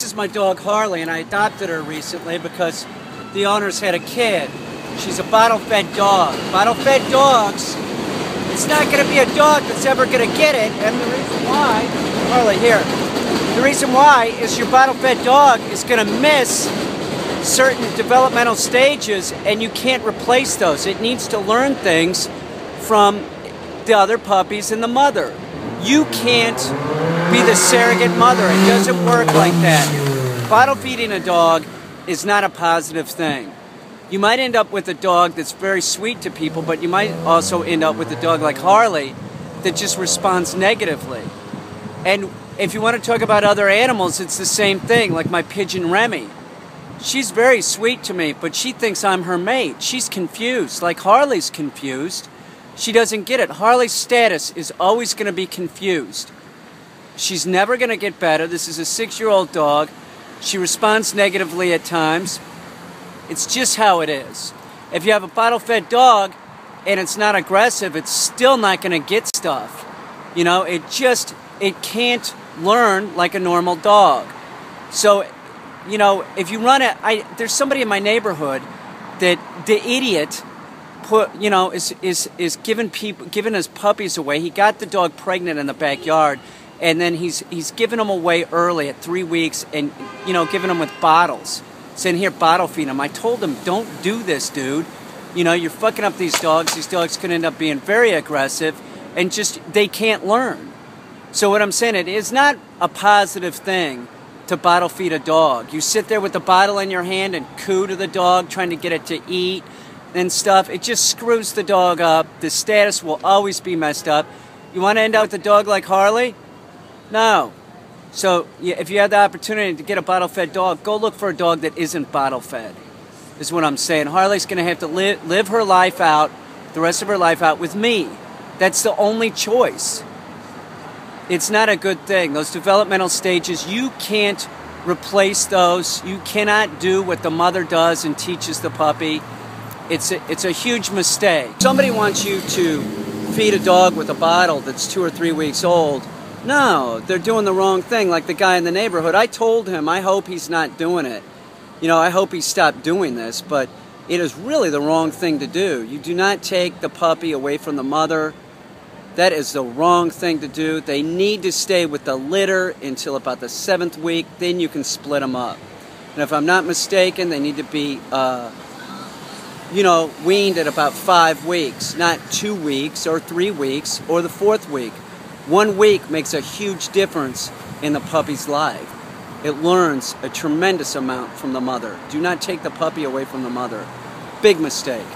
This is my dog Harley, and I adopted her recently because the owners had a kid. She's a bottle-fed dog. Bottle-fed dogs, it's not going to be a dog that's ever going to get it, and the reason why, Harley, here, the reason why is your bottle-fed dog is going to miss certain developmental stages, and you can't replace those. It needs to learn things from the other puppies and the mother. You can't be the surrogate mother. It doesn't work like that. Bottle feeding a dog is not a positive thing. You might end up with a dog that's very sweet to people, but you might also end up with a dog like Harley that just responds negatively. And if you want to talk about other animals, it's the same thing, like my pigeon Remy. She's very sweet to me, but she thinks I'm her mate. She's confused, like Harley's confused. She doesn't get it. Harley's status is always going to be confused. She's never going to get better. This is a 6-year-old dog. She responds negatively at times. It's just how it is. If you have a bottle-fed dog and it's not aggressive, it's still not going to get stuff. You know, it can't learn like a normal dog. So, you know, if you run it, there's somebody in my neighborhood that the idiot is giving his puppies away. He got the dog pregnant in the backyard, and then he's giving them away early at 3 weeks, and giving them with bottles, saying, "Here, bottle feed them." I told him, "Don't do this, dude. You're fucking up these dogs. These dogs could end up being very aggressive, and they can't learn." So what I'm saying, it is not a positive thing to bottle feed a dog. You sit there with the bottle in your hand and coo to the dog, trying to get it to eat and stuff. It just screws the dog up. The status will always be messed up. You want to end up with a dog like Harley? No. So if you have the opportunity to get a bottle-fed dog, go look for a dog that isn't bottle-fed, is what I'm saying. Harley's going to have to live her life out, the rest of her life out, with me. That's the only choice. It's not a good thing. Those developmental stages, you can't replace those. You cannot do what the mother does and teaches the puppy. It's a huge mistake. Somebody wants you to feed a dog with a bottle that's 2 or 3 weeks old. No, they're doing the wrong thing, like the guy in the neighborhood. I told him, I hope he's not doing it. I hope he stopped doing this, but it is really the wrong thing to do. You do not take the puppy away from the mother. That is the wrong thing to do. They need to stay with the litter until about the 7th week. Then you can split them up. And if I'm not mistaken, they need to be weaned at about 5 weeks, not 2 weeks or 3 weeks or the 4th week. 1 week makes a huge difference in the puppy's life. It learns a tremendous amount from the mother. Do not take the puppy away from the mother. Big mistake.